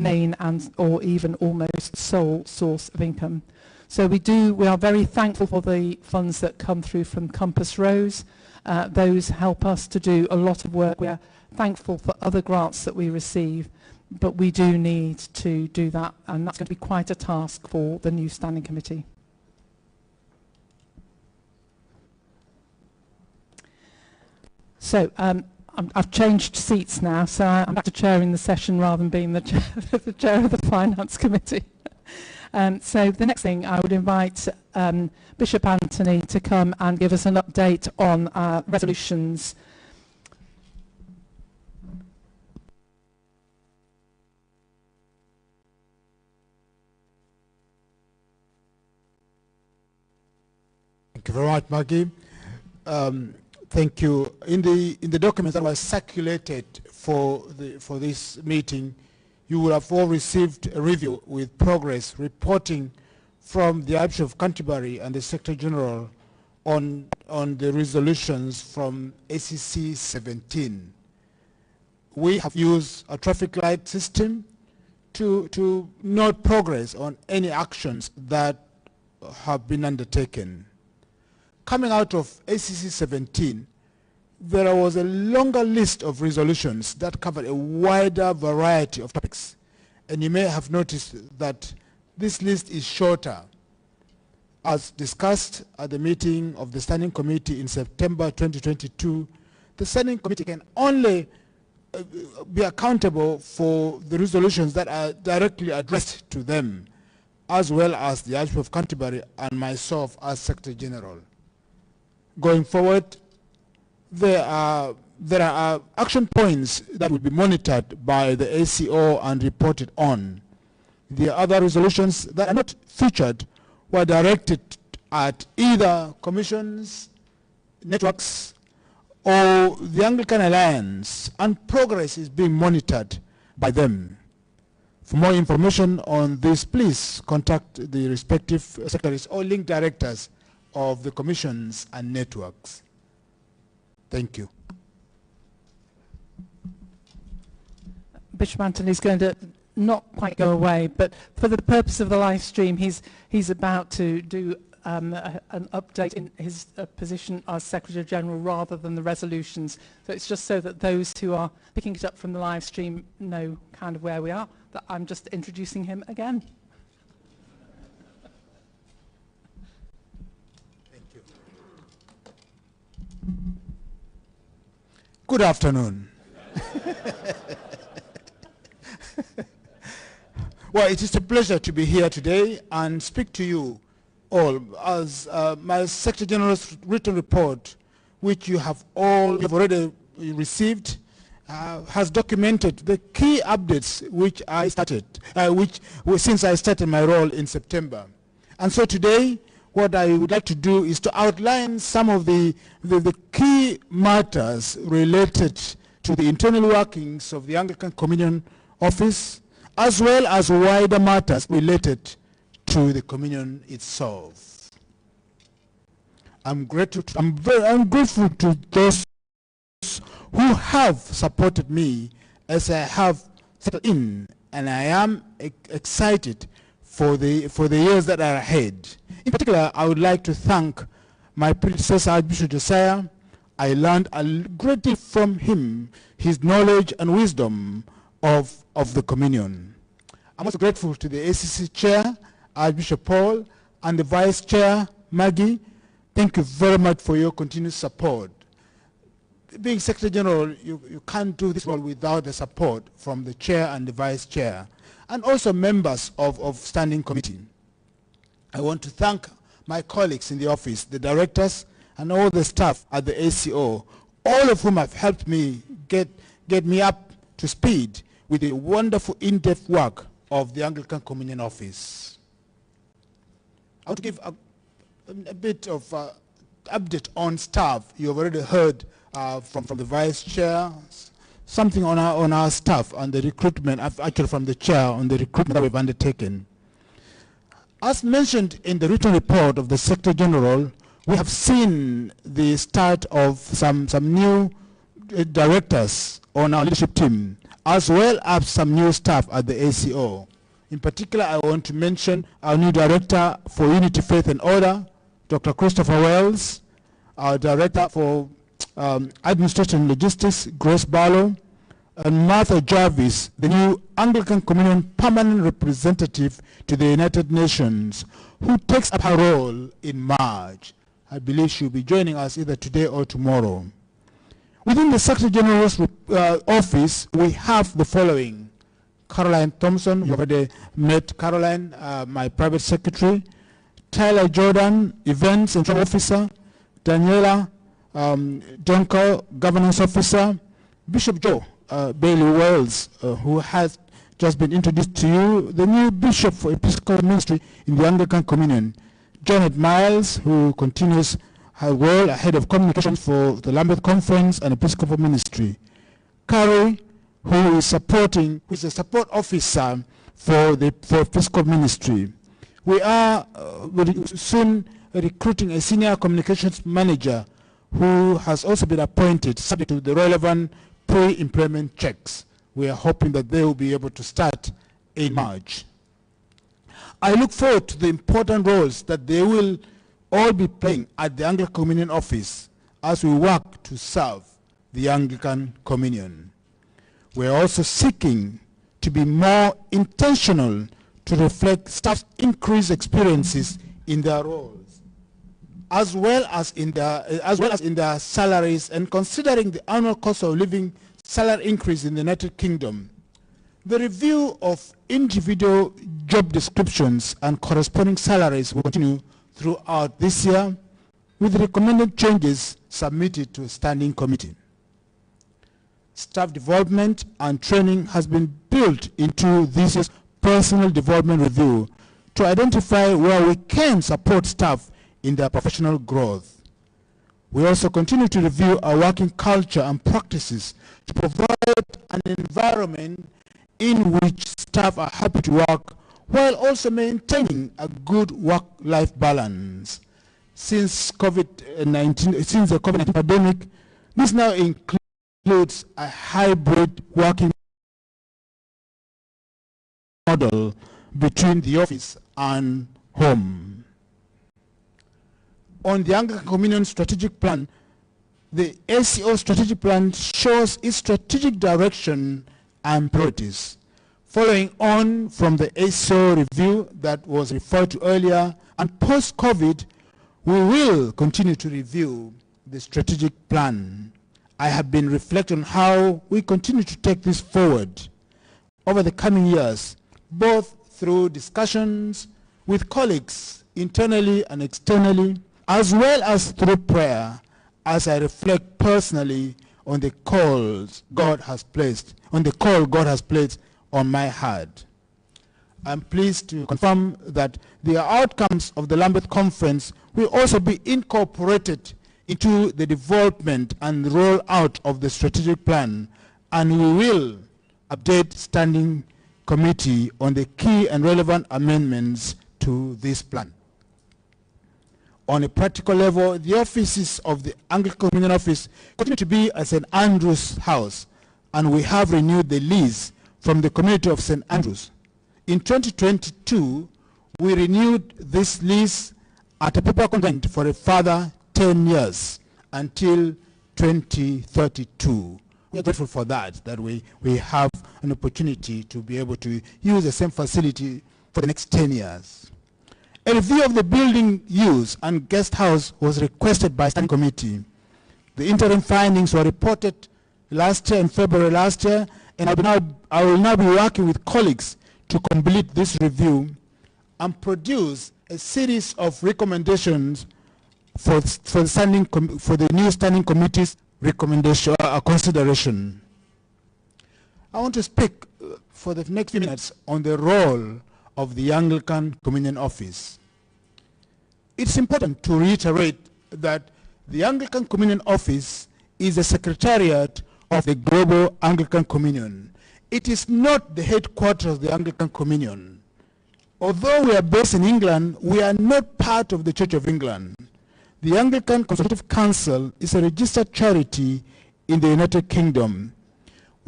main and or even almost sole source of income. So we are very thankful for the funds that come through from Compass Rose. Those help us to do a lot of work. We are thankful for other grants that we receive, but we do need to do that, and that's going to be quite a task for the new standing committee. So I've changed seats now, so I'm back to chairing the session rather than being the chair of the Finance Committee. So the next thing, I would invite Bishop Anthony to come and give us an update on resolutions. Thank you very much, Maggie. Thank you. In the documents that were circulated for this meeting, you will have all received a review with progress reporting from the Archbishop of Canterbury and the Secretary General on the resolutions from ACC 17. We have used a traffic light system to note progress on any actions that have been undertaken. Coming out of ACC 17, there was a longer list of resolutions that covered a wider variety of topics. And you may have noticed that this list is shorter. As discussed at the meeting of the Standing Committee in September 2022, the Standing Committee can only be accountable for the resolutions that are directly addressed to them, as well as the Archbishop of Canterbury and myself as Secretary General. Going forward, there are action points that will be monitored by the ACO and reported on. The other resolutions that are not featured were directed at either commissions, networks, or the Anglican Alliance, and progress is being monitored by them. For more information on this, please contact the respective secretaries or link directors of the commissions and networks. Thank you. Bishop Anthony is going to not quite go away, but for the purpose of the live stream, he's about to do an update in his position as Secretary General rather than the resolutions. So it's just so that those who are picking it up from the live stream know kind of where we are, that I'm just introducing him again. Good afternoon. Well, it is a pleasure to be here today and speak to you all as my Secretary General's written report, which you have all already received, has documented the key updates which I started, since I started my role in September. And so today, what I would like to do is to outline some of the key matters related to the internal workings of the Anglican Communion Office, as well as wider matters related to the Communion itself. I'm grateful to those who have supported me as I have settled in, and I am excited for the years that are ahead. In particular, I would like to thank my predecessor, Archbishop Josiah. I learned a great deal from him, his knowledge and wisdom of the Communion. I'm also grateful to the ACC Chair, Archbishop Paul, and the Vice Chair, Maggie. Thank you very much for your continued support. Being Secretary General, you can't do this role without the support from the Chair and the Vice Chair, and also members of Standing Committee. I want to thank my colleagues in the office, the directors, and all the staff at the ACO, all of whom have helped me get me up to speed with the wonderful in-depth work of the Anglican Communion Office. I want to give a bit of update on staff. You've already heard from the Vice Chair, something on our staff and the recruitment, actually from the Chair, on the recruitment that we've undertaken. As mentioned in the written report of the Secretary General, we have seen the start of some new directors on our leadership team, as well as some new staff at the ACO. In particular, I want to mention our new Director for Unity, Faith and Order, Dr. Christopher Wells, our Director for Administration and Logistics, Grace Barlow, and Martha Jarvis, the new Anglican Communion Permanent Representative to the United Nations, who takes up her role in March. I believe she'll be joining us either today or tomorrow. Within the Secretary General's office, we have the following. Caroline Thompson, we already met Caroline, my private secretary. Tyler Jordan, Events and Trade Officer. Daniela Donko, Governance Officer. Bishop Joe Bailey Wells, who has just been introduced to you, the new Bishop for Episcopal Ministry in the Anglican Communion. Janet Miles, who continues her role ahead of communications for the Lambeth Conference and Episcopal Ministry. Carrie, who is a support officer for Episcopal Ministry. We are soon recruiting a senior communications manager who has also been appointed, subject to the relevant pre-employment checks. We are hoping that they will be able to start in March. I look forward to the important roles that they will all be playing at the Anglican Communion office as we work to serve the Anglican Communion. We are also seeking to be more intentional to reflect staff's increased experiences in their roles, as well as in their salaries, and considering the annual cost of living salary increase in the United Kingdom. The review of individual job descriptions and corresponding salaries will continue throughout this year, with recommended changes submitted to a standing committee. Staff development and training has been built into this year's personal development review to identify where we can support staff in their professional growth. We also continue to review our working culture and practices to provide an environment in which staff are happy to work while also maintaining a good work-life balance. Since the COVID-19 pandemic, this now includes a hybrid working model between the office and home. On the Anglican Communion Strategic Plan, the ACO Strategic Plan shows its strategic direction and priorities. Following on from the ACO review that was referred to earlier, and post-COVID, we will continue to review the strategic plan. I have been reflecting on how we continue to take this forward over the coming years, both through discussions with colleagues internally and externally, as well as through prayer, as I reflect personally on the calls God has placed, on the call God has placed on my heart. I'm pleased to confirm that the outcomes of the Lambeth Conference will also be incorporated into the development and rollout of the strategic plan, and we will update standing committee on the key and relevant amendments to this plan. On a practical level, the offices of the Anglican Communion Office continue to be at St. Andrew's House, and we have renewed the lease from the community of St. Andrews. In 2022, we renewed this lease at a paper contract for a further 10 years until 2032. We are grateful for that we have an opportunity to be able to use the same facility for the next 10 years. A review of the building use and guest house was requested by standing committee. The interim findings were reported last year, in February last year, and I will now be working with colleagues to complete this review and produce a series of recommendations for the new standing committee's recommendation consideration. I want to speak for the next few minutes on the role of the Anglican Communion Office. It's important to reiterate that the Anglican Communion Office is a secretariat of the Global Anglican Communion. It is not the headquarters of the Anglican Communion. Although we are based in England, we are not part of the Church of England. The Anglican Consultative Council is a registered charity in the United Kingdom.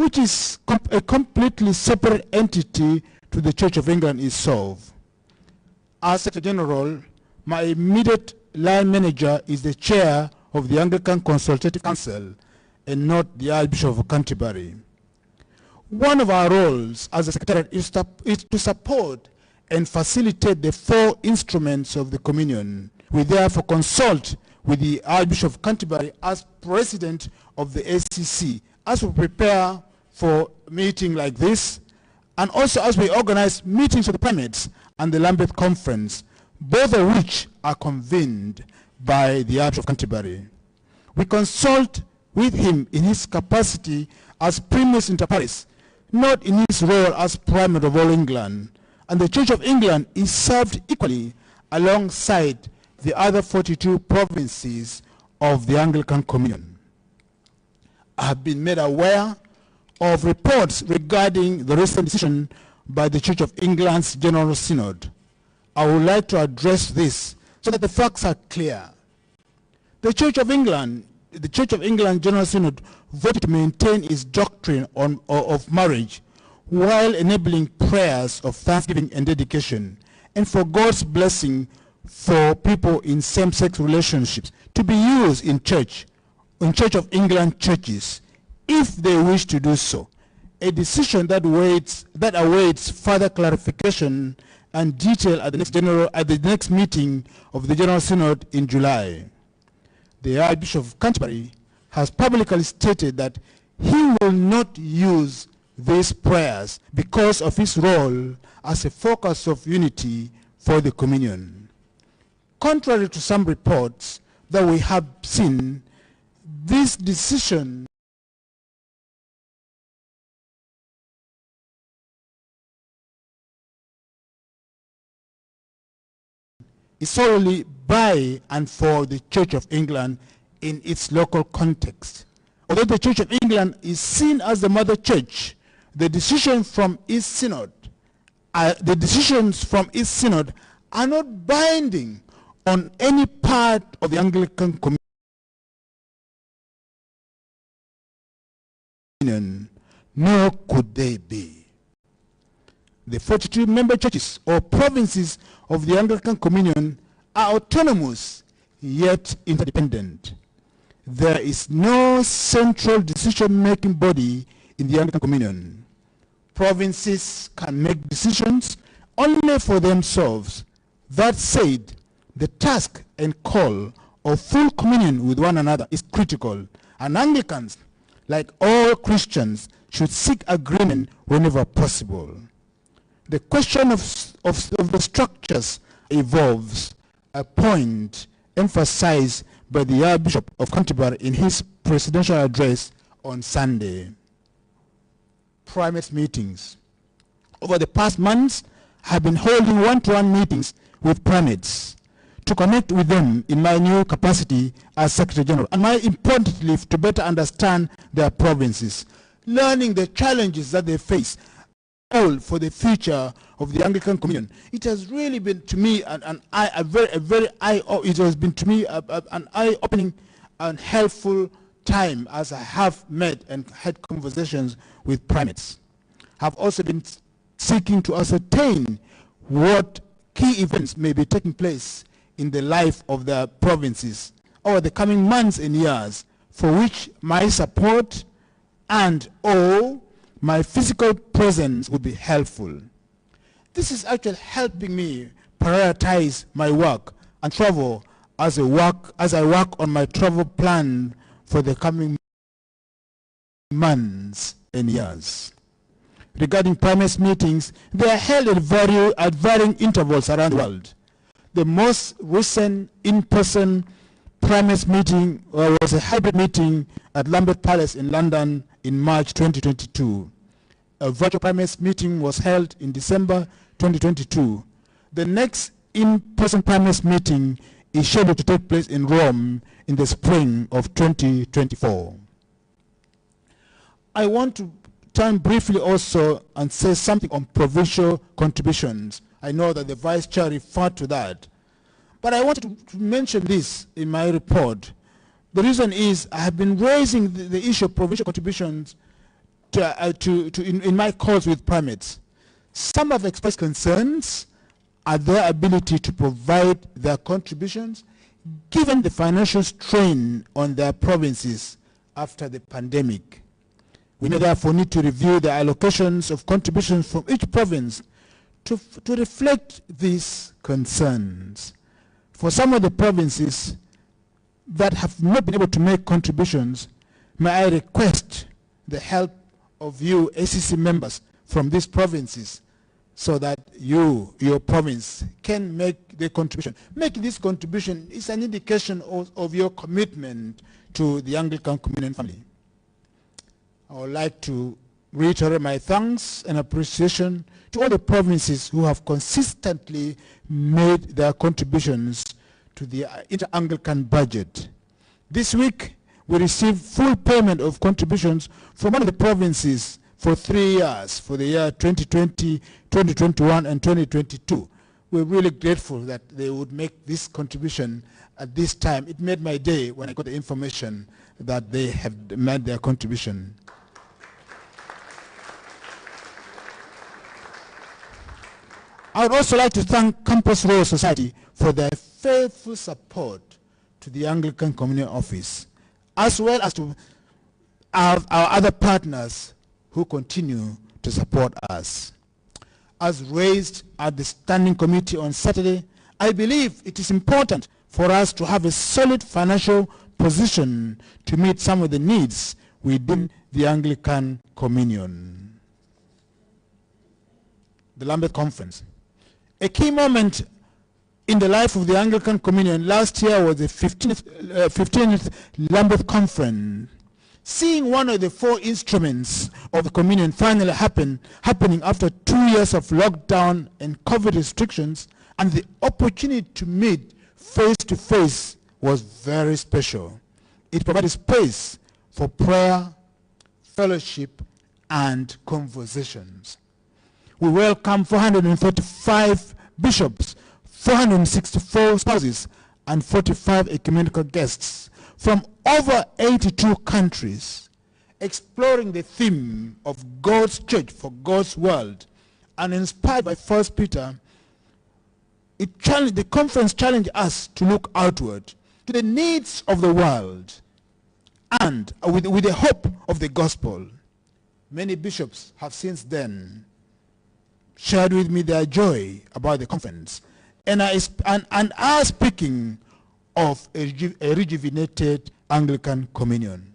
which is a completely separate entity to the Church of England, is solved. As Secretary General, my immediate line manager is the chair of the Anglican Consultative Council and not the Archbishop of Canterbury. One of our roles as a secretariat is to support and facilitate the four instruments of the communion. We therefore consult with the Archbishop of Canterbury as president of the ACC as we prepare for a meeting like this, and also as we organize meetings of the primates and the Lambeth Conference, both of which are convened by the Archbishop of Canterbury. We consult with him in his capacity as primus inter pares, not in his role as primate of all England, and the Church of England is served equally alongside the other 42 provinces of the Anglican Communion. I have been made aware of reports regarding the recent decision by the Church of England's General Synod. I would like to address this so that the facts are clear. The Church of England General Synod voted to maintain its doctrine of marriage while enabling prayers of thanksgiving and dedication, and for God's blessing for people in same-sex relationships to be used in Church of England churches if they wish to do so, a decision that awaits further clarification and detail at the next meeting of the General Synod in July. The Archbishop of Canterbury has publicly stated that he will not use these prayers because of his role as a focus of unity for the communion. Contrary to some reports that we have seen, this decision is solely by and for the Church of England in its local context. Although the Church of England is seen as the mother church, the decisions from its synod are not binding on any part of the Anglican communion, nor could they be. The 42 member churches or provinces of the Anglican Communion are autonomous, yet interdependent. There is no central decision-making body in the Anglican Communion. Provinces can make decisions only for themselves. That said, the task and call of full communion with one another is critical, and Anglicans, like all Christians, should seek agreement whenever possible. The question of the structures evolves, a point emphasized by the Archbishop of Canterbury in his presidential address on Sunday. Primate meetings. Over the past months, I have been holding one-to-one meetings with primates to connect with them in my new capacity as Secretary General, and more importantly, to better understand their provinces, learning the challenges that they face, all for the future of the Anglican Communion. It has really been to me an eye-opening and helpful time as I have met and had conversations with primates. I've also been seeking to ascertain what key events may be taking place in the life of the provinces over the coming months and years, for which my support and my physical presence would be helpful. This is actually helping me prioritize my work and travel as I work on my travel plan for the coming months and years. Regarding primate meetings, they are held at varying intervals around the world. The most recent in-person primate meeting was a hybrid meeting at Lambeth Palace in London in March 2022. A virtual primates meeting was held in December 2022. The next in-person primates meeting is scheduled to take place in Rome in the spring of 2024. I want to turn briefly also and say something on provincial contributions. I know that the Vice Chair referred to that. But I wanted to mention this in my report. The reason is I have been raising the issue of provincial contributions in my calls with primates. Some have expressed concerns at their ability to provide their contributions given the financial strain on their provinces after the pandemic. We may therefore need to review the allocations of contributions from each province to reflect these concerns. For some of the provinces that have not been able to make contributions, may I request the help of you ACC members from these provinces so that your province can make the contribution. Making this contribution is an indication of your commitment to the Anglican Communion family. I would like to reiterate my thanks and appreciation to all the provinces who have consistently made their contributions to the inter-Anglican budget. This week, we received full payment of contributions from one of the provinces for 3 years, for the year 2020, 2021, and 2022. We're really grateful that they would make this contribution at this time. It made my day when I got the information that they have made their contribution. I would also like to thank Campus Royal Society for their faithful support to the Anglican Communion Office, as well as to our other partners who continue to support us. As raised at the Standing Committee on Saturday, I believe it is important for us to have a solid financial position to meet some of the needs within the Anglican Communion. The Lambeth Conference. A key moment in the life of the Anglican Communion last year was the 15th Lambeth Conference. Seeing one of the 4 instruments of the Communion finally happening after 2 years of lockdown and COVID restrictions, and the opportunity to meet face to face was very special. It provided space for prayer, fellowship, and conversations. We welcome 435 bishops, 464 spouses, and 45 ecumenical guests from over 82 countries, exploring the theme of God's church for God's world, and inspired by 1 Peter. The conference challenged us to look outward to the needs of the world and with the hope of the gospel. Many bishops have since then shared with me their joy about the conference and are speaking of a rejuvenated Anglican Communion.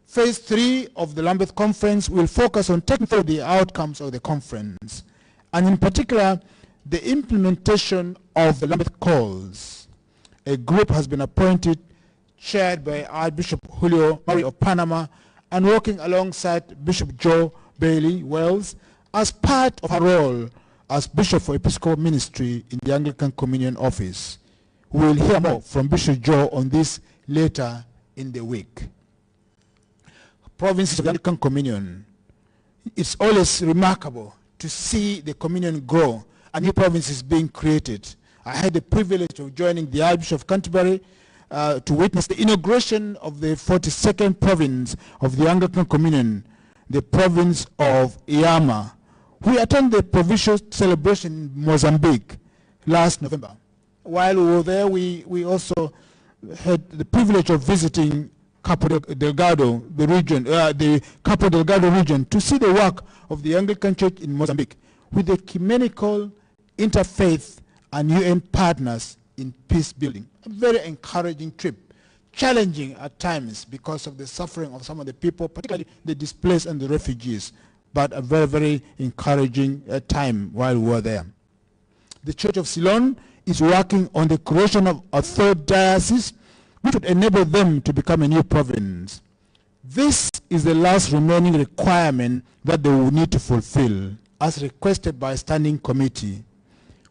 Phase 3 of the Lambeth Conference will focus on taking forward the outcomes of the conference, and in particular, the implementation of the Lambeth Calls. A group has been appointed, chaired by Archbishop Julio Murray of Panama, and working alongside Bishop Joe Bailey Wells as part of her role as Bishop for Episcopal Ministry in the Anglican Communion Office. We will hear more from Bishop Joe on this later in the week. Provinces of the Anglican Communion. It's always remarkable to see the communion grow and new provinces being created. I had the privilege of joining the Archbishop of Canterbury to witness the inauguration of the 42nd province of the Anglican Communion, the province of Iama. We attended the provincial celebration in Mozambique last November. While we were there, we also had the privilege of visiting Cabo Delgado, the Cabo Delgado region, to see the work of the Anglican Church in Mozambique with ecumenical, interfaith, and UN partners in peace building. A very encouraging trip, challenging at times because of the suffering of some of the people, particularly the displaced and the refugees, but a very, very encouraging time while we were there. The Church of Ceylon is working on the creation of a 3rd diocese, which would enable them to become a new province. This is the last remaining requirement that they will need to fulfill, as requested by a standing committee.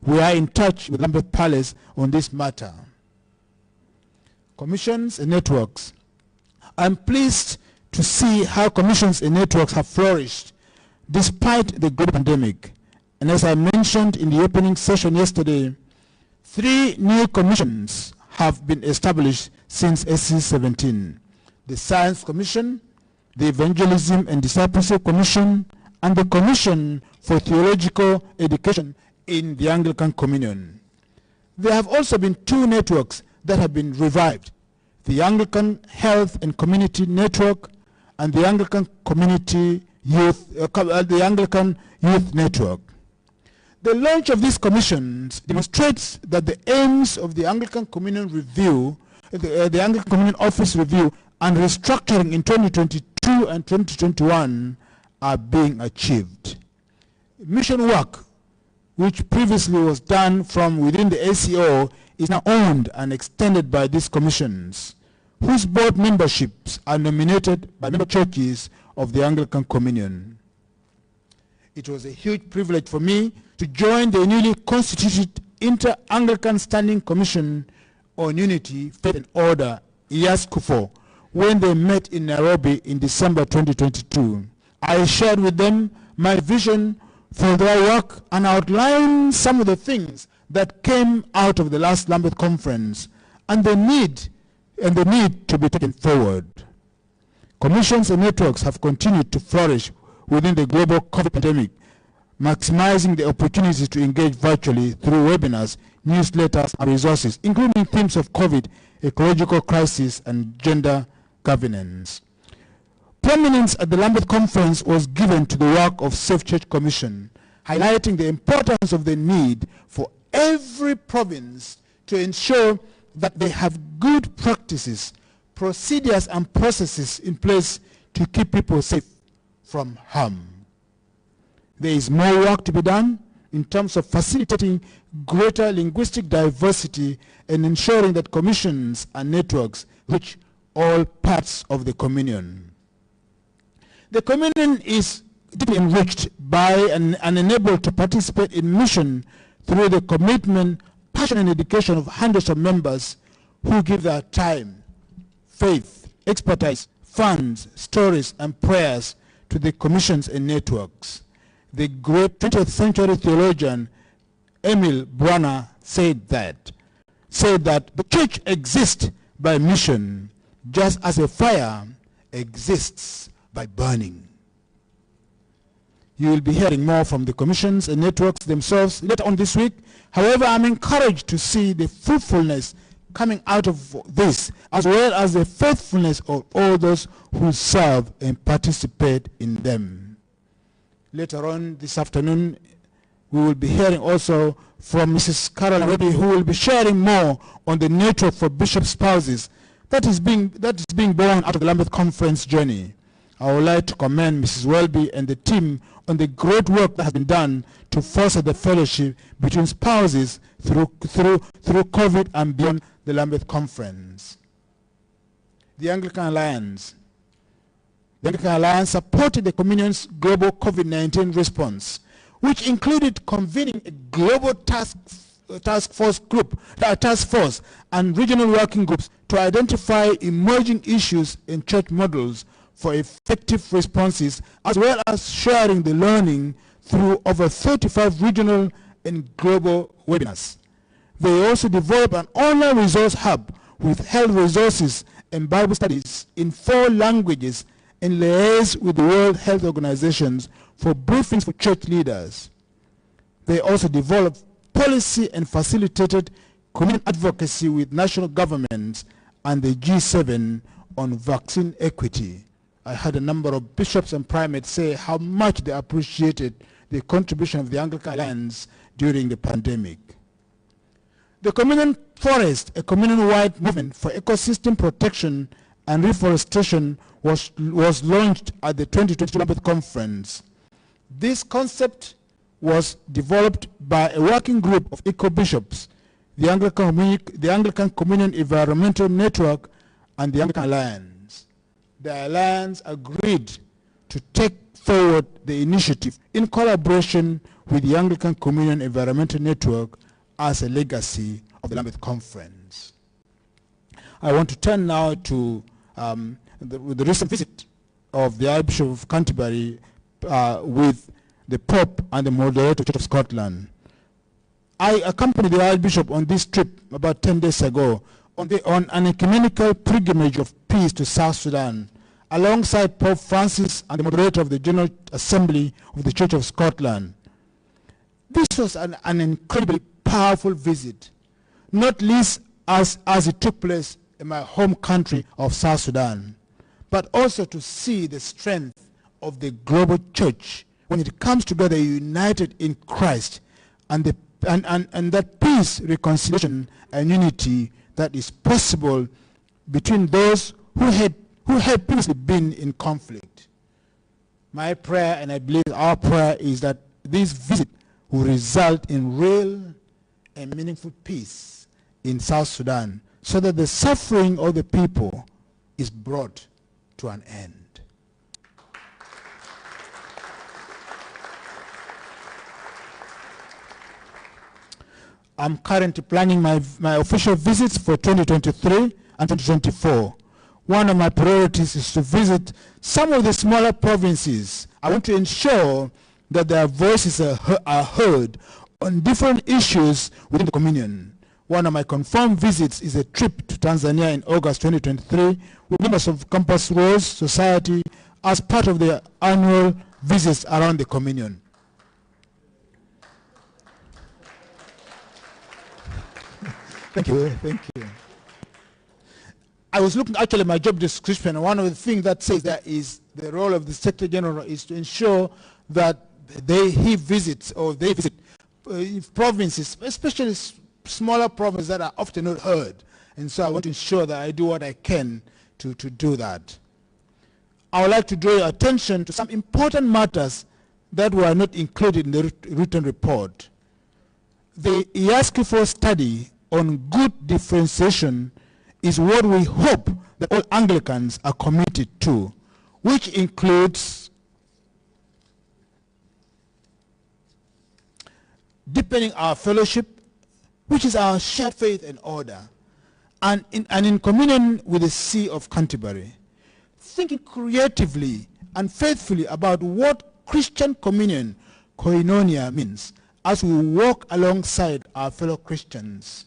We are in touch with Lambeth Palace on this matter. Commissions and networks. I'm pleased to see how commissions and networks have flourished despite the global pandemic. And as I mentioned in the opening session yesterday, 3 new commissions have been established since SC17. The Science Commission, the Evangelism and Discipleship Commission, and the Commission for Theological Education in the Anglican Communion. There have also been two networks that have been revived: the Anglican Health and Community Network and the Anglican the Anglican Youth Network. The launch of these commissions demonstrates that the aims of the Anglican Communion Review, the Anglican Communion Office Review, and restructuring in 2022 and 2021 are being achieved. Mission work, which previously was done from within the ACO, is now owned and extended by these commissions, whose board memberships are nominated by member churches of the Anglican Communion. It was a huge privilege for me to join the newly constituted Inter-Anglican Standing Commission on Unity, Faith and Order, IASCUFO, when they met in Nairobi in December 2022. I shared with them my vision for their work and outlined some of the things that came out of the last Lambeth Conference and the need to be taken forward. Commissions and networks have continued to flourish within the global COVID pandemic, maximizing the opportunities to engage virtually through webinars, newsletters, and resources, including themes of COVID, ecological crisis, and gender governance. Prominence at the Lambeth Conference was given to the work of Safe Church Commission, highlighting the importance of the need for every province to ensure that they have good practices, procedures, and processes in place to keep people safe from harm. There is more work to be done in terms of facilitating greater linguistic diversity and ensuring that commissions and networks reach all parts of the communion. The communion is deeply enriched by and enabled to participate in mission through the commitment, passion, and dedication of hundreds of members who give their time, faith, expertise, funds, stories, and prayers to the commissions and networks. The great 20th century theologian Emil Brunner said that the church exists by mission, just as a fire exists by burning. You will be hearing more from the commissions and networks themselves later on this week. However, I'm encouraged to see the fruitfulness coming out of this, as well as the faithfulness of all those who serve and participate in them. Later on this afternoon, we will be hearing also from Mrs. Caroline Reddy, who will be sharing more on the network for bishop spouses that is being born out of the Lambeth Conference journey. I would like to commend Mrs. Welby and the team on the great work that has been done to foster the fellowship between spouses through COVID and beyond the Lambeth Conference. The Anglican Alliance supported the Communion's global COVID-19 response, which included convening a global task force and regional working groups to identify emerging issues in church models for effective responses, as well as sharing the learning through over 35 regional and global webinars. They also developed an online resource hub with health resources and Bible studies in 4 languages and liaise with the World Health Organizations for briefings for church leaders. They also developed policy and facilitated community advocacy with national governments and the G7 on vaccine equity. I had a number of bishops and primates say how much they appreciated the contribution of the Anglican Alliance during the pandemic. The Communion Forest, a communion-wide movement for ecosystem protection and reforestation, was launched at the 2022 Lambeth Conference. This concept was developed by a working group of eco-bishops, the Anglican Communion Environmental Network, and the Anglican Alliance. The Alliance agreed to take forward the initiative in collaboration with the Anglican Communion Environmental Network as a legacy of the Lambeth Conference. I want to turn now to the recent visit of the Archbishop of Canterbury with the Pope and the Moderator Church of Scotland. I accompanied the Archbishop on this trip about 10 days ago on an ecumenical pilgrimage of peace to South Sudan alongside Pope Francis and the moderator of the General Assembly of the Church of Scotland. This was an incredibly powerful visit, not least as it took place in my home country of South Sudan, but also to see the strength of the global church when it comes together united in Christ, and that peace, reconciliation, and unity that is possible between those who had previously been in conflict. My prayer, and I believe our prayer, is that this visit will result in real and meaningful peace in South Sudan, so that the suffering of the people is brought to an end. I'm currently planning my official visits for 2023 and 2024. One of my priorities is to visit some of the smaller provinces. I want to ensure that their voices are heard on different issues within the Communion. One of my confirmed visits is a trip to Tanzania in August 2023 with members of Campus Rose Society as part of their annual visits around the Communion. Thank you. Thank you. I was looking actually at my job description, and one of the things that says that is the role of the Secretary General is to ensure that they visit provinces, especially smaller provinces that are often not heard. And so I want to ensure that I do what I can to do that. I would like to draw your attention to some important matters that were not included in the written report. The IASC4 study on good differentiation is what we hope that all Anglicans are committed to, which includes deepening our fellowship, which is our shared faith and order, and in communion with the See of Canterbury, thinking creatively and faithfully about what Christian communion, koinonia, means as we walk alongside our fellow Christians,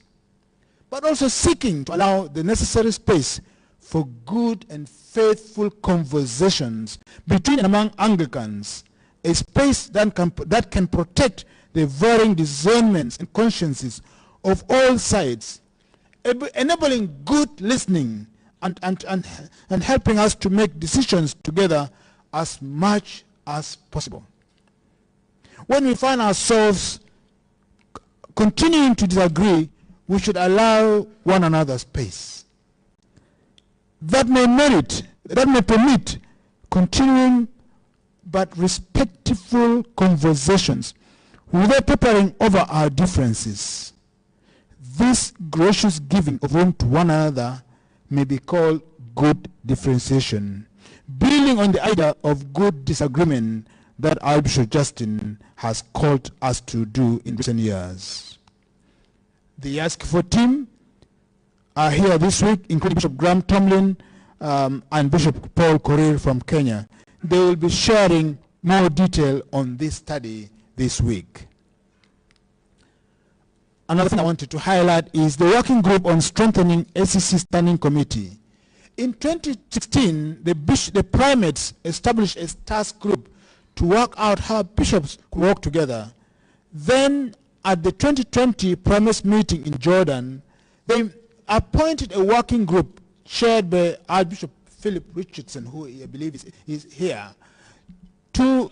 but also seeking to allow the necessary space for good and faithful conversations between and among Anglicans, a space that can protect the varying discernments and consciences of all sides, enabling good listening and helping us to make decisions together as much as possible. When we find ourselves continuing to disagree, we should allow one another space. That may permit continuing but respectful conversations without papering over our differences. This gracious giving of room to one another may be called good differentiation, building on the idea of good disagreement that Archbishop Justin has called us to do in recent years. The IASC4 team are here this week, including Bishop Graham Tomlin and Bishop Paul Korir from Kenya. They will be sharing more detail on this study this week. Another thing I wanted to highlight is the Working Group on Strengthening ACC Standing Committee. In 2016, the primates established a task group to work out how bishops could work together. Then, at the 2020 primates meeting in Jordan, they appointed a working group chaired by Archbishop Philip Richardson, who I believe is here, to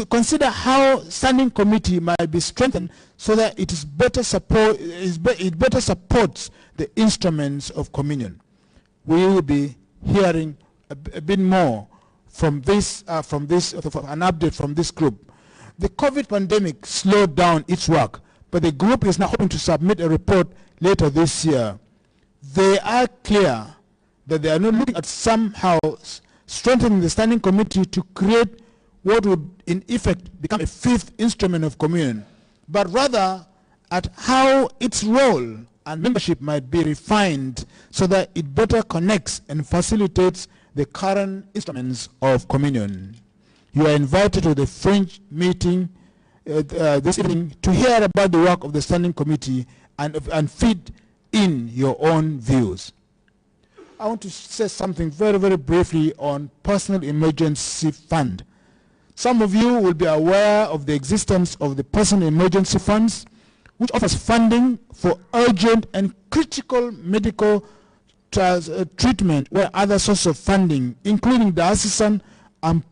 consider how standing committee might be strengthened so that it better supports the instruments of communion. We will be hearing a bit more from an update from this group. The COVID pandemic slowed down its work, but the group is now hoping to submit a report later this year. They are clear that they are not looking at somehow strengthening the standing committee to create what would in effect become a fifth instrument of communion, but rather at how its role and membership might be refined so that it better connects and facilitates the current instruments of communion. You are invited to the French meeting this evening to hear about the work of the Standing Committee and feed in your own views. I want to say something very, very briefly on Personal Emergency Fund. Some of you will be aware of the existence of the Personal Emergency Funds, which offers funding for urgent and critical medical treatment where other sources of funding, including diocesan and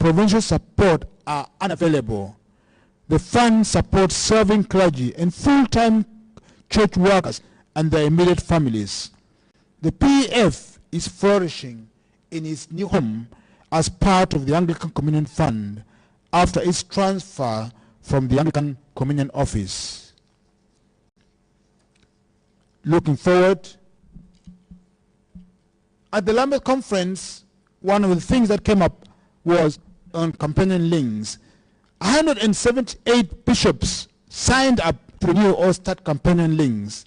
provincial support, are unavailable. The fund supports serving clergy and full-time church workers and their immediate families. The PEF is flourishing in its new home as part of the Anglican Communion Fund after its transfer from the Anglican Communion Office. Looking forward, at the Lambeth Conference, one of the things that came up was on companion links. 178 bishops signed up to renew or start companion links,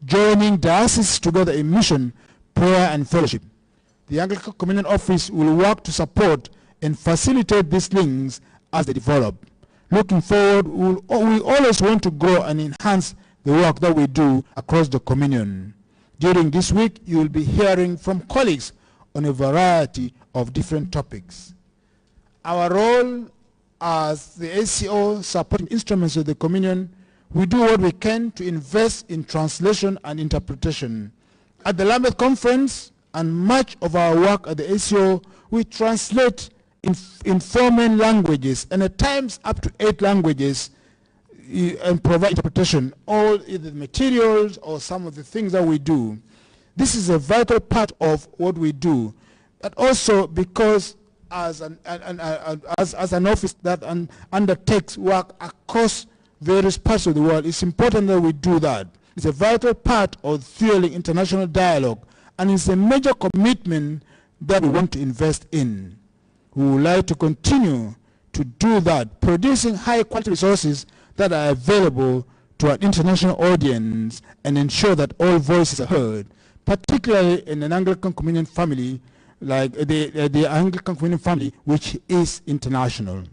joining dioceses together in mission, prayer, and fellowship. The Anglican Communion Office will work to support and facilitate these links as they develop. Looking forward, we always want to grow and enhance the work that we do across the Communion. During this week, you will be hearing from colleagues on a variety of different topics. Our role as the ACO supporting instruments of the Communion, we do what we can to invest in translation and interpretation. At the Lambeth Conference and much of our work at the ACO, we translate in 4 main languages and at times up to 8 languages and provide interpretation, all either the materials or some of the things that we do. This is a vital part of what we do, but also because as an office that undertakes work across various parts of the world, it's important that we do that. It's a vital part of fueling international dialogue, and it's a major commitment that we want to invest in. We would like to continue to do that, producing high-quality resources that are available to an international audience and ensure that all voices are heard, particularly in an Anglican Communion family like the Anglican Communion family, which is international.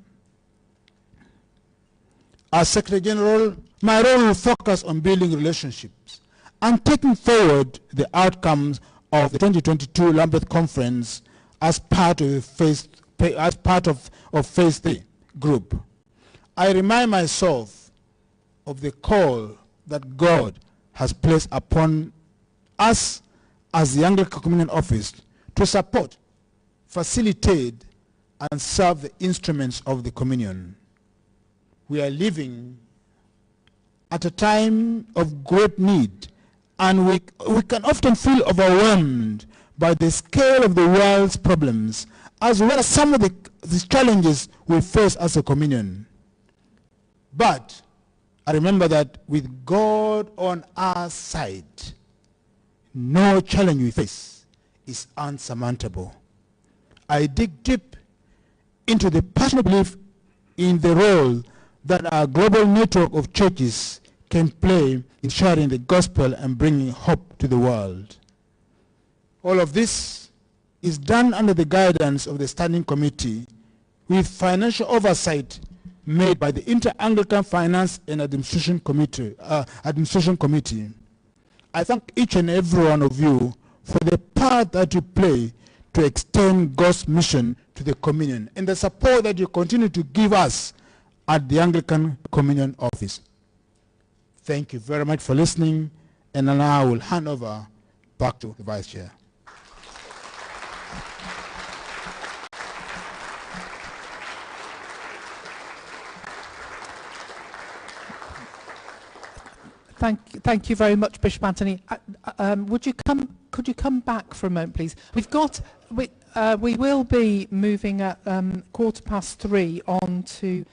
As Secretary General, my role will focus on building relationships and taking forward the outcomes of the 2022 Lambeth Conference as part of Phase 3 group. I remind myself of the call that God has placed upon us as the Anglican Communion Office to support, facilitate, and serve the instruments of the Communion. We are living at a time of great need, and we can often feel overwhelmed by the scale of the world's problems, as well as some of the challenges we face as a Communion. But I remember that with God on our side, no challenge we face is unsurmountable. I dig deep into the passionate belief in the role that our global network of churches can play in sharing the gospel and bringing hope to the world. All of this is done under the guidance of the Standing Committee with financial oversight made by the Inter-Anglican Finance and Administration Committee. I thank each and every one of you for the part that you play to extend God's mission to the Communion and the support that you continue to give us at the Anglican Communion Office. Thank you very much for listening, and now I will hand over back to the Vice Chair. Thank you very much, Bishop Anthony. Could you come back for a moment, please? We will be moving at 3:15 on to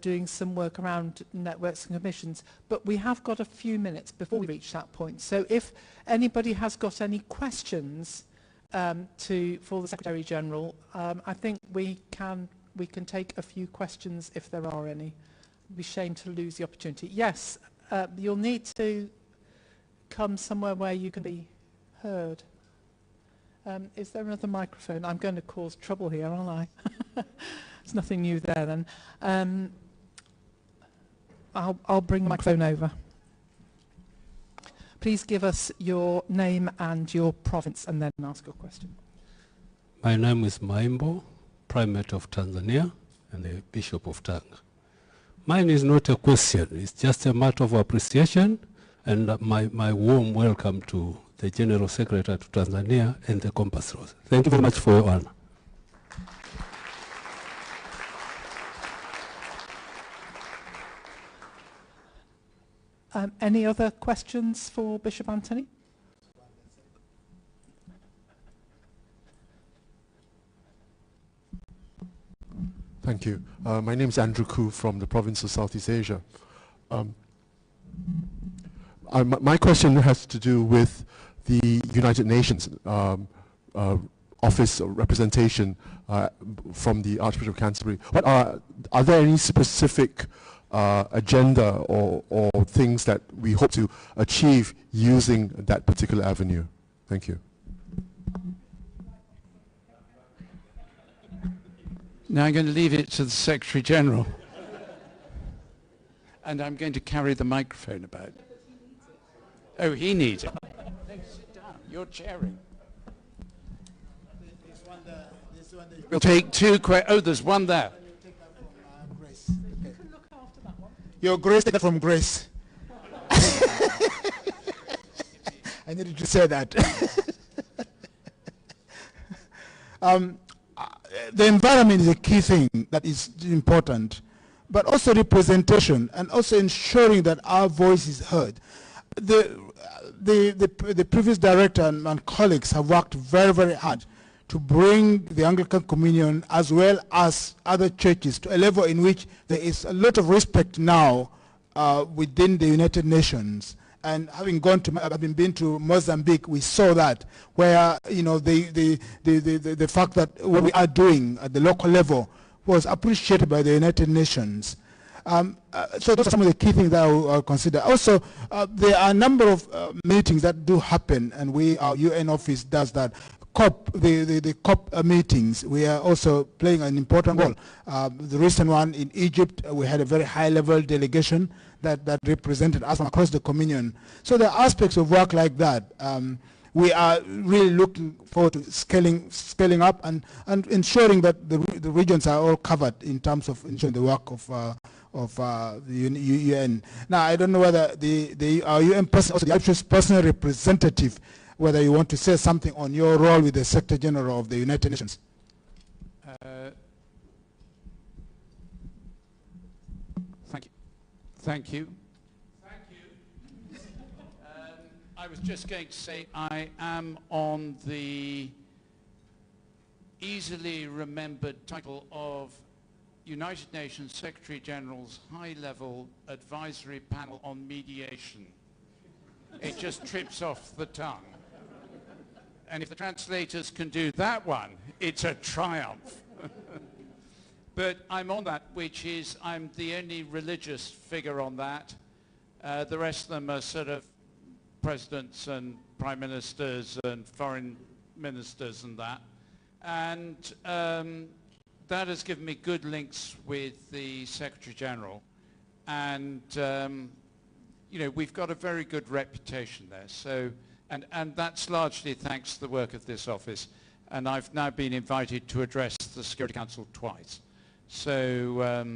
doing some work around networks and commissions, but we have got a few minutes before we reach that point. So if anybody has got any questions for the Secretary General, I think we can take a few questions if there are any. It'd be a shame to lose the opportunity. Yes. You'll need to come somewhere where you can be heard. Is there another microphone? I'm going to cause trouble here, aren't I? There's nothing new there then. I'll bring the microphone over. Please give us your name and your province and then ask your question. My name is Maimbo, Primate of Tanzania and the Bishop of Tanga. Mine is not a question, it's just a matter of appreciation and my warm welcome to the General Secretary to Tanzania and the Compass Rose. Thank you very much for your honor. Any other questions for Bishop Anthony? Thank you. My name is Andrew Koo from the province of Southeast Asia. My question has to do with the United Nations office or representation from the Archbishop of Canterbury. What are there any specific agenda or things that we hope to achieve using that particular avenue? Thank you. Now I'm going to leave it to the Secretary General. And I'm going to carry the microphone about. Oh, he needs it. No, sit down. You're chairing. We'll take two questions. Oh, there's one there. Grace. Okay. You can look after that one. Your Grace, take that from Grace. I needed to say that. The environment is a key thing that is important, but also representation and also ensuring that our voice is heard. The previous director and colleagues have worked very, very hard to bring the Anglican Communion as well as other churches to a level in which there is a lot of respect now within the United Nations. And having been to Mozambique, we saw that, where the fact that what we are doing at the local level was appreciated by the United Nations. So those are some of the key things that I will consider. Also, there are a number of meetings that do happen, and our UN office does that. The COP meetings, we are also playing an important role. The recent one in Egypt, we had a very high-level delegation that represented us from across the Communion. So there are aspects of work like that. We are really looking forward to scaling up and ensuring that the regions are all covered in terms of ensuring the work of the UN. Now, I don't know whether our UN person, also the Archbishop's personal representative, whether you want to say something on your role with the Secretary General of the United Nations. Thank you. I was just going to say I am on the easily remembered title of United Nations Secretary General's High-Level Advisory Panel on Mediation. It just trips off the tongue. And if the translators can do that one, it's a triumph. But I'm on that, which is I'm the only religious figure on that. The rest of them are sort of presidents and prime ministers and foreign ministers and that. And that has given me good links with the Secretary General. And, we've got a very good reputation there. So, and that's largely thanks to the work of this office. And I've now been invited to address the Security Council twice. So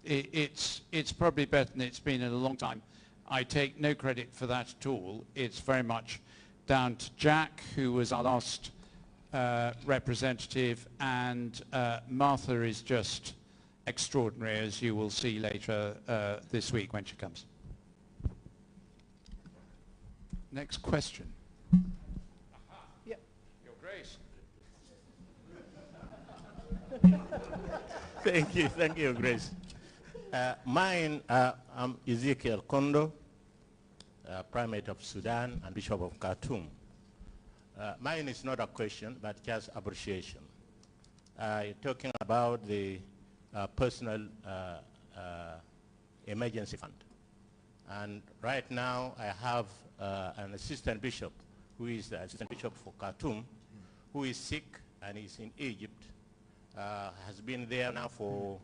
it's probably better than it's been in a long time. I take no credit for that at all. It's very much down to Jack, who was our last representative, and Martha is just extraordinary, as you will see later this week when she comes. Next question. Yep. Your Grace. Thank you, Grace. Mine, I'm Ezekiel Kondo, Primate of Sudan and Bishop of Khartoum. Mine is not a question, but just appreciation. You're talking about the personal emergency fund. And right now, I have an assistant bishop, who is the assistant bishop for Khartoum, who is sick and is in Egypt. Has been there now for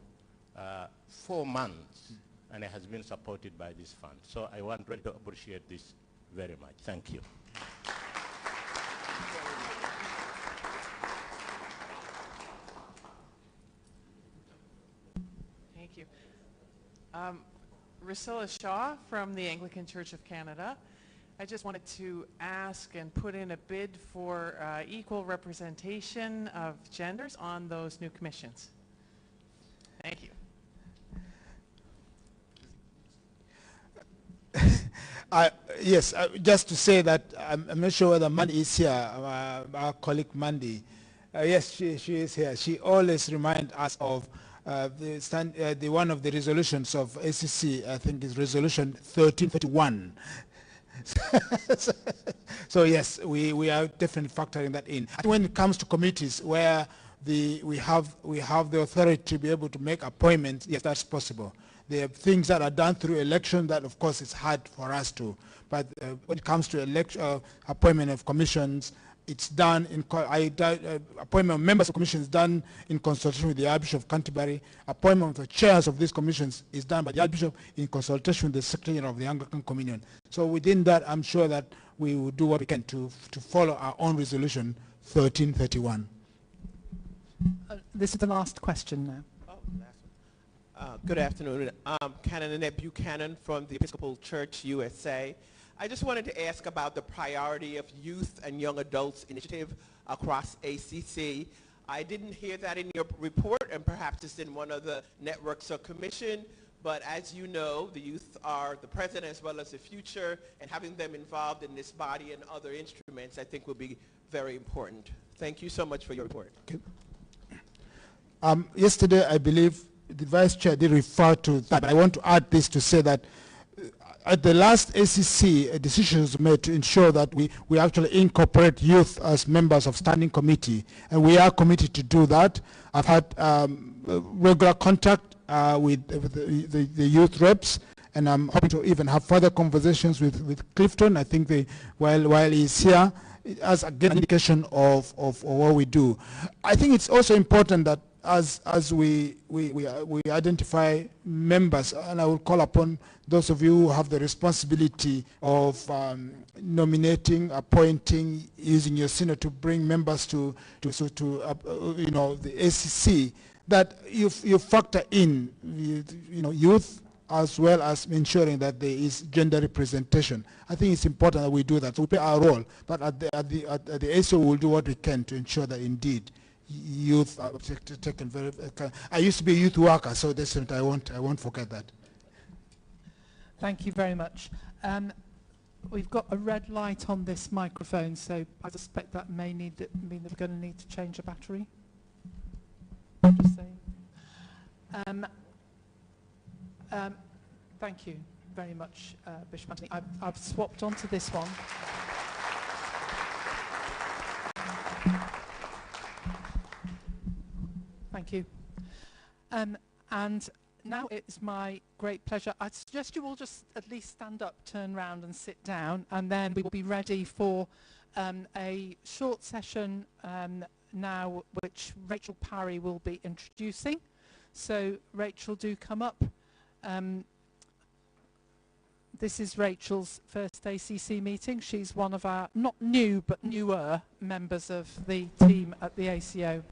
4 months, and it has been supported by this fund. So I want really to appreciate this very much. Thank you. Thank you. Priscilla Shaw from the Anglican Church of Canada. I just wanted to ask and put in a bid for equal representation of genders on those new commissions. Thank you. Yes, just to say that I'm not sure whether Mandy is here, our colleague Mandy. Yes, she is here. She always reminds us of the one of the resolutions of ACC, I think is resolution 1331. So yes, we are definitely factoring that in. And when it comes to committees where we have the authority to be able to make appointments, yes, that's possible. There are things that are done through election that, of course, it's hard for us to. But when it comes to appointment of commissions, it's done in appointment of members of commissions is done in consultation with the Archbishop of Canterbury. Appointment of the chairs of these commissions is done by the Archbishop in consultation with the Secretary of the Anglican Communion. So within that, I'm sure that we will do what we can to follow our own resolution 1331. This is the last question now. Good afternoon. Canon Annette Buchanan from the Episcopal Church USA. I just wanted to ask about the priority of youth and young adults initiative across ACC. I didn't hear that in your report, and perhaps it's in one of the networks or commission, but as you know, the youth are the present as well as the future, and having them involved in this body and other instruments I think will be very important. Thank you so much for your report. Okay. Yesterday, I believe the Vice Chair did refer to that, but I want to add this to say that at the last ACC, a decision was made to ensure that we actually incorporate youth as members of standing committee, and we are committed to do that. I've had regular contact with the youth reps, and I'm hoping to even have further conversations with Clifton. I think while he's here, as again an indication of what we do. I think it's also important that as we identify members, and I will call upon those of you who have the responsibility of nominating, appointing, using your synod to bring members to the ACC, that you factor in youth as well as ensuring that there is gender representation. I think it's important that we do that. So we play our role, but at the ACO we'll do what we can to ensure that indeed youth are taken very. I used to be a youth worker, so definitely I won't forget that. Thank you very much. We've got a red light on this microphone, so I suspect that may mean that we're going to need to change a battery. Just saying. Thank you very much, Bishop Anthony. I've swapped onto this one. Thank you. And now it's my great pleasure. I suggest you all just at least stand up, turn round and sit down, and then we will be ready for a short session now, which Rachel Parry will be introducing. So Rachel, do come up. This is Rachel's first ACC meeting. She's one of our, not new, but newer members of the team at the ACO.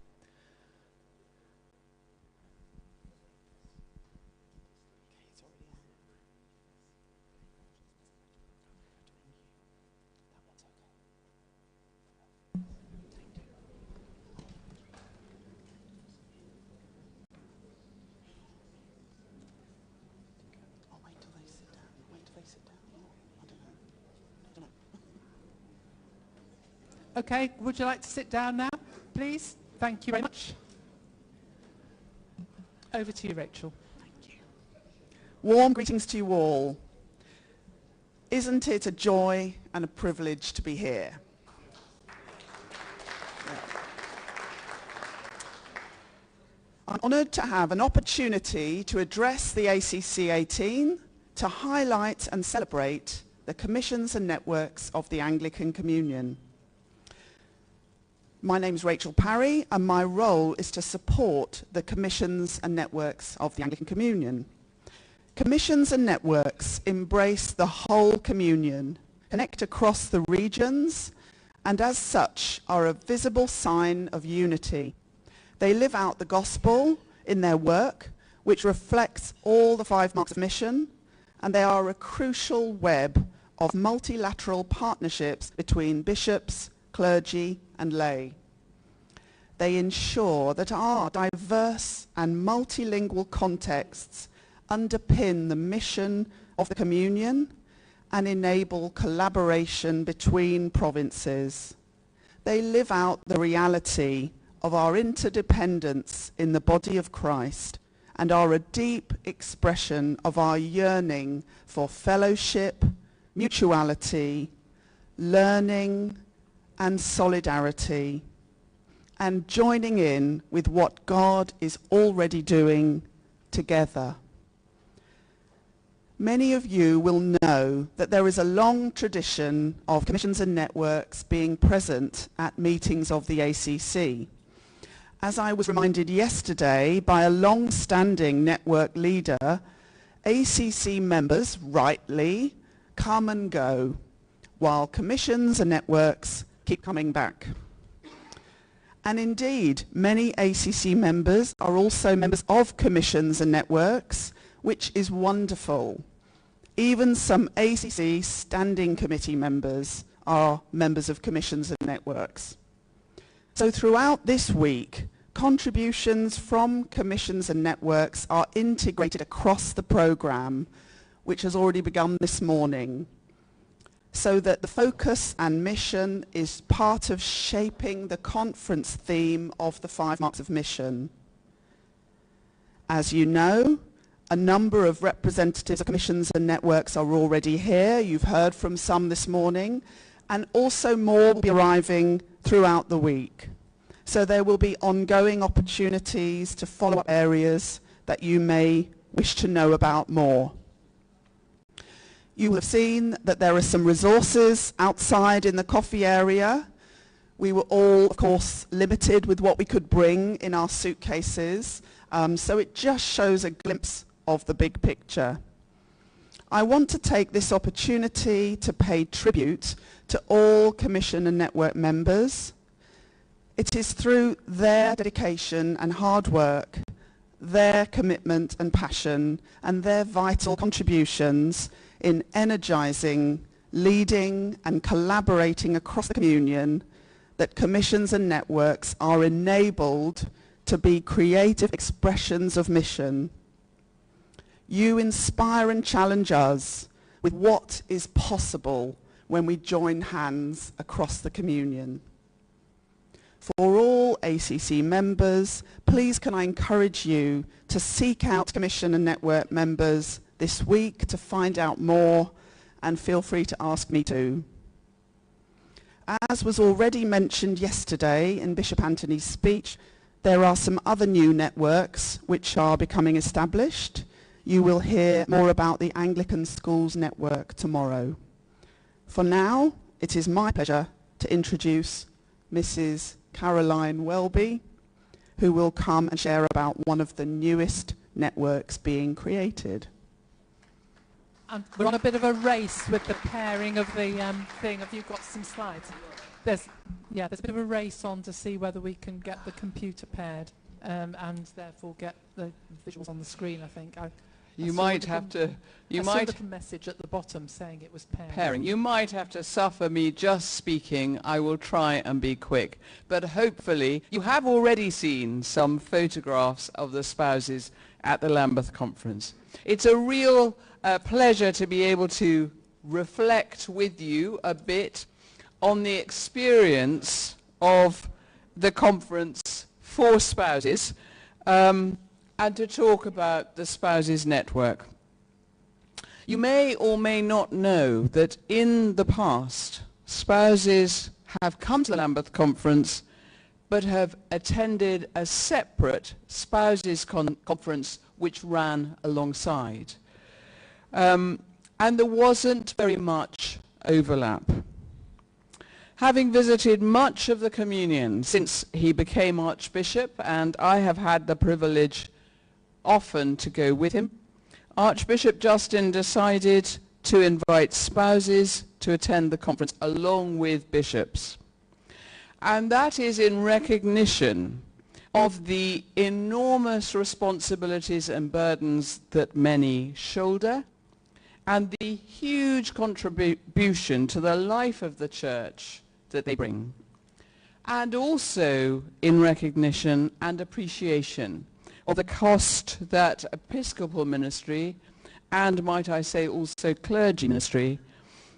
Okay, would you like to sit down now, please? Thank you very much. Over to you, Rachel. Thank you. Warm greetings to you all. Isn't it a joy and a privilege to be here? I'm honoured to have an opportunity to address the ACC 18, to highlight and celebrate the commissions and networks of the Anglican Communion. My name is Rachel Parry, and my role is to support the commissions and networks of the Anglican Communion. Commissions and networks embrace the whole communion connect across the regions, and as such are a visible sign of unity. They live out the gospel in their work, which reflects all the 5 marks of mission, and they are a crucial web of multilateral partnerships between bishops, clergy, and lay. They ensure that our diverse and multilingual contexts underpin the mission of the communion and enable collaboration between provinces. They live out the reality of our interdependence in the body of Christ and are a deep expression of our yearning for fellowship, mutuality, learning, and solidarity, and joining in with what God is already doing together. Many of you will know that there is a long tradition of commissions and networks being present at meetings of the ACC. As I was reminded yesterday by a long-standing network leader, ACC members, rightly, come and go, while commissions and networks keep coming back. And indeed, many ACC members are also members of commissions and networks, which is wonderful. Even some ACC standing committee members are members of commissions and networks. So throughout this week, contributions from commissions and networks are integrated across the programme, which has already begun this morning, so that the focus and mission is part of shaping the conference theme of the 5 marks of mission. As you know, a number of representatives of commissions and networks are already here. You've heard from some this morning, and also more will be arriving throughout the week. So there will be ongoing opportunities to follow up areas that you may wish to know about more. You will have seen that there are some resources outside in the coffee area. We were all, of course, limited with what we could bring in our suitcases, so it just shows a glimpse of the big picture. I want to take this opportunity to pay tribute to all Commission and Network members. It is through their dedication and hard work, their commitment and passion, and their vital contributions in energizing, leading, and collaborating across the communion that commissions and networks are enabled to be creative expressions of mission. You inspire and challenge us with what is possible when we join hands across the communion. For all ACC members, please can I encourage you to seek out Commission and Network members this week to find out more, and feel free to ask me too. As was already mentioned yesterday in Bishop Anthony's speech, there are some other new networks which are becoming established. You will hear more about the Anglican Schools Network tomorrow. For now, it is my pleasure to introduce Mrs. Caroline Welby, who will come and share about one of the newest networks being created. And we're on a bit of a race with the pairing of the thing. Have you got some slides? There's a bit of a race on to see whether we can get the computer paired and therefore get the visuals on the screen, I think. You might have to... I saw the message at the bottom saying it was pairing. You might have to suffer me just speaking. I will try and be quick. But hopefully, you have already seen some photographs of the spouses at the Lambeth Conference. It's a real pleasure to be able to reflect with you a bit on the experience of the conference for spouses, and to talk about the Spouses Network. You may or may not know that in the past, spouses have come to the Lambeth Conference but have attended a separate spouses conference which ran alongside. And there wasn't very much overlap. Having visited much of the communion since he became Archbishop, and I have had the privilege often to go with him, Archbishop Justin decided to invite spouses to attend the conference along with bishops. And that is in recognition of the enormous responsibilities and burdens that many shoulder, and the huge contribution to the life of the church that they bring. And also in recognition and appreciation of the cost that episcopal ministry, and might I say also clergy ministry,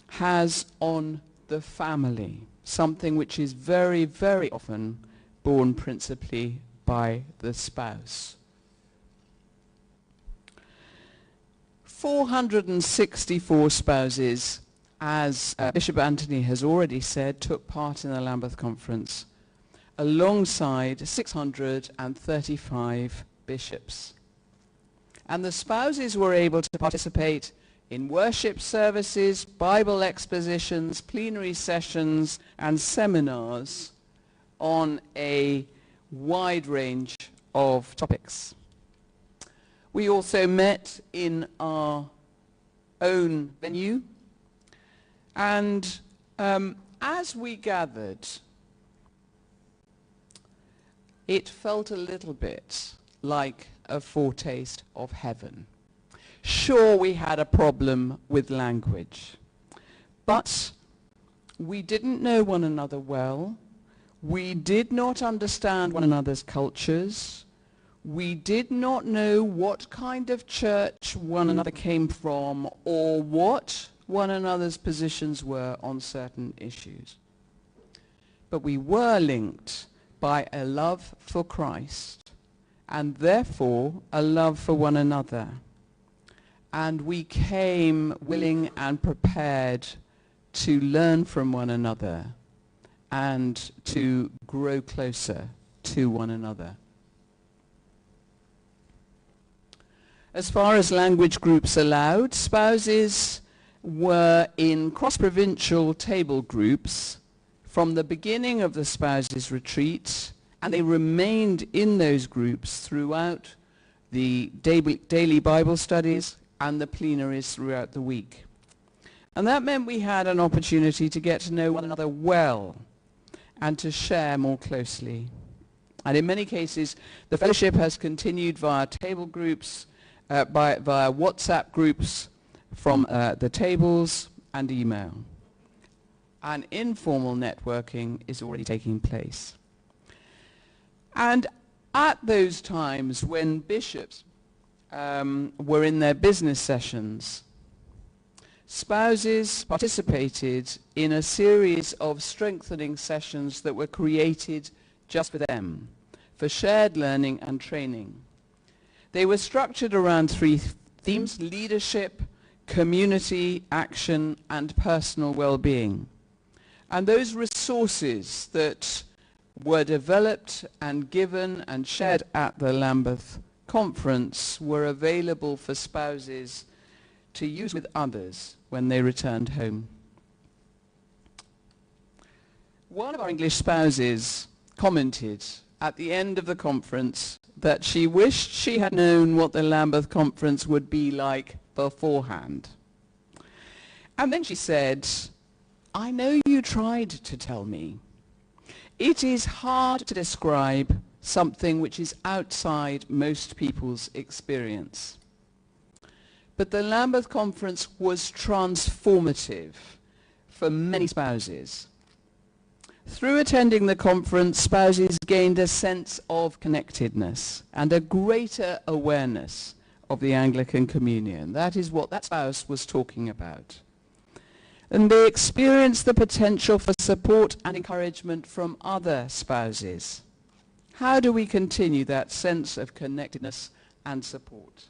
has on the family, something which is very, very often borne principally by the spouse. 464 spouses, as Bishop Anthony has already said, took part in the Lambeth Conference, alongside 635 bishops. And the spouses were able to participate in worship services, Bible expositions, plenary sessions, and seminars on a wide range of topics. We also met in our own venue, and as we gathered, it felt a little bit like a foretaste of heaven. Sure, we had a problem with language, but we didn't know one another well. We did not understand one another's cultures. We did not know what kind of church one another came from or what one another's positions were on certain issues. But we were linked by a love for Christ and therefore a love for one another. And we came willing and prepared to learn from one another and to grow closer to one another. As far as language groups allowed, spouses were in cross-provincial table groups from the beginning of the spouses' retreat, and they remained in those groups throughout the daily Bible studies and the plenaries throughout the week. And that meant we had an opportunity to get to know one another well and to share more closely. And in many cases, the fellowship has continued via table groups, via WhatsApp groups from the tables and email. And informal networking is already taking place. And at those times when bishops were in their business sessions, spouses participated in a series of strengthening sessions that were created just for them, for shared learning and training. They were structured around three themes: leadership, community, action, and personal well-being. And those resources that were developed and given and shared at the Lambeth Conference were available for spouses to use with others when they returned home. One of our English spouses commented at the end of the conference that she wished she had known what the Lambeth Conference would be like beforehand. And then she said, "I know you tried to tell me. It is hard to describe something which is outside most people's experience. But the Lambeth Conference was transformative for many spouses. Through attending the conference, spouses gained a sense of connectedness and a greater awareness of the Anglican Communion." That is what that spouse was talking about. And they experienced the potential for support and encouragement from other spouses. How do we continue that sense of connectedness and support?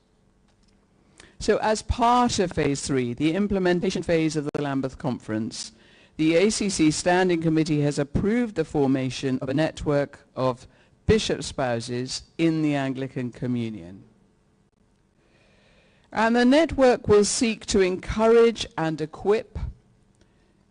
So as part of Phase 3, the implementation phase of the Lambeth Conference, the ACC Standing Committee has approved the formation of a network of bishop spouses in the Anglican Communion. And the network will seek to encourage and equip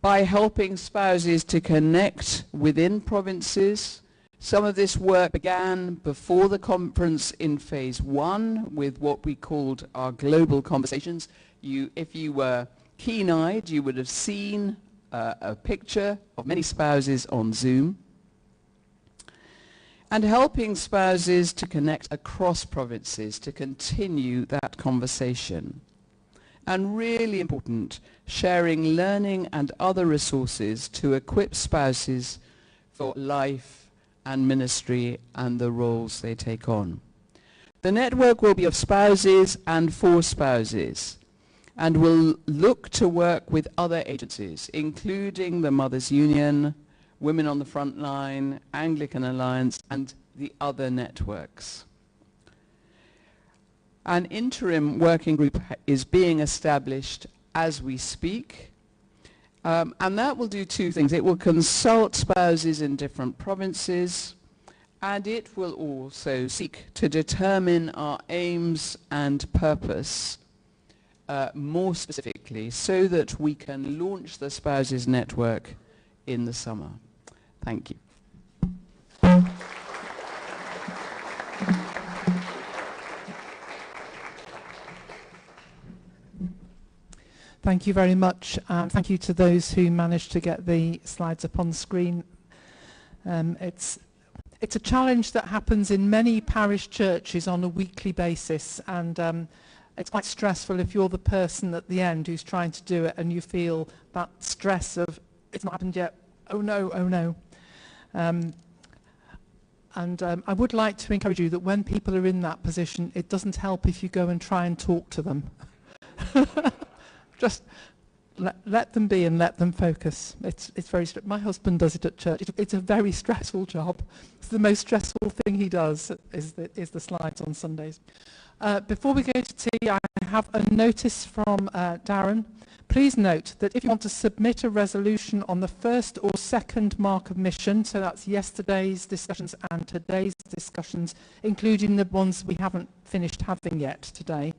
by helping spouses to connect within provinces. Some of this work began before the conference in Phase 1 with what we called our global conversations. If you were Keen-eyed, you would have seen a picture of many spouses on Zoom, and helping spouses to connect across provinces to continue that conversation. And really important, sharing learning and other resources to equip spouses for life and ministry and the roles they take on. The network will be of spouses and for spouses, and will look to work with other agencies, including the Mothers Union, Women on the Front Line, Anglican Alliance, and the other networks. An interim working group is being established as we speak, and that will do two things. It will consult spouses in different provinces, and it will also seek to determine our aims and purpose more specifically, so that we can launch the Spouses Network in the summer. Thank you. Thank you very much. Thank you to those who managed to get the slides up on the screen. It's a challenge that happens in many parish churches on a weekly basis, and it's quite stressful if you're the person at the end who's trying to do it and you feel that stress of, it's not happened yet, oh no, oh no. I would like to encourage you that when people are in that position, it doesn't help if you go and try and talk to them. Just let them be and let them focus. It's very. My husband does it at church. It's a very stressful job. It's the most stressful thing he does is the slides on Sundays. Before we go to tea, I have a notice from Darren. Please note that if you want to submit a resolution on the first or second mark of mission, so that's yesterday's discussions and today's discussions, including the ones we haven't finished having yet today,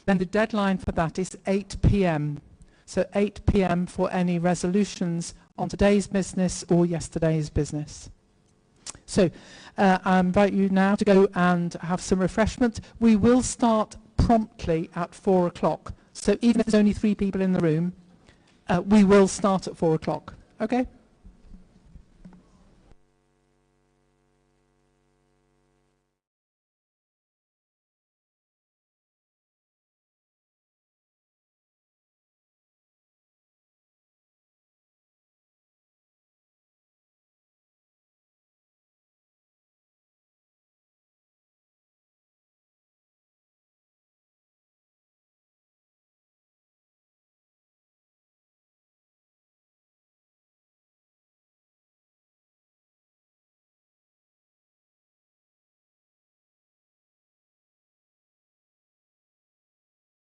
then the deadline for that is 8 p.m. So 8 p.m. for any resolutions on today's business or yesterday's business. So I invite you now to go and have some refreshment. We will start promptly at 4 o'clock. So even if there's only 3 people in the room, we will start at 4 o'clock. Okay?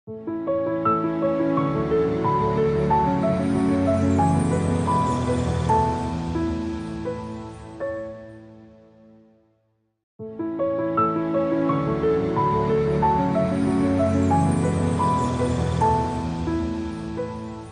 Thank you.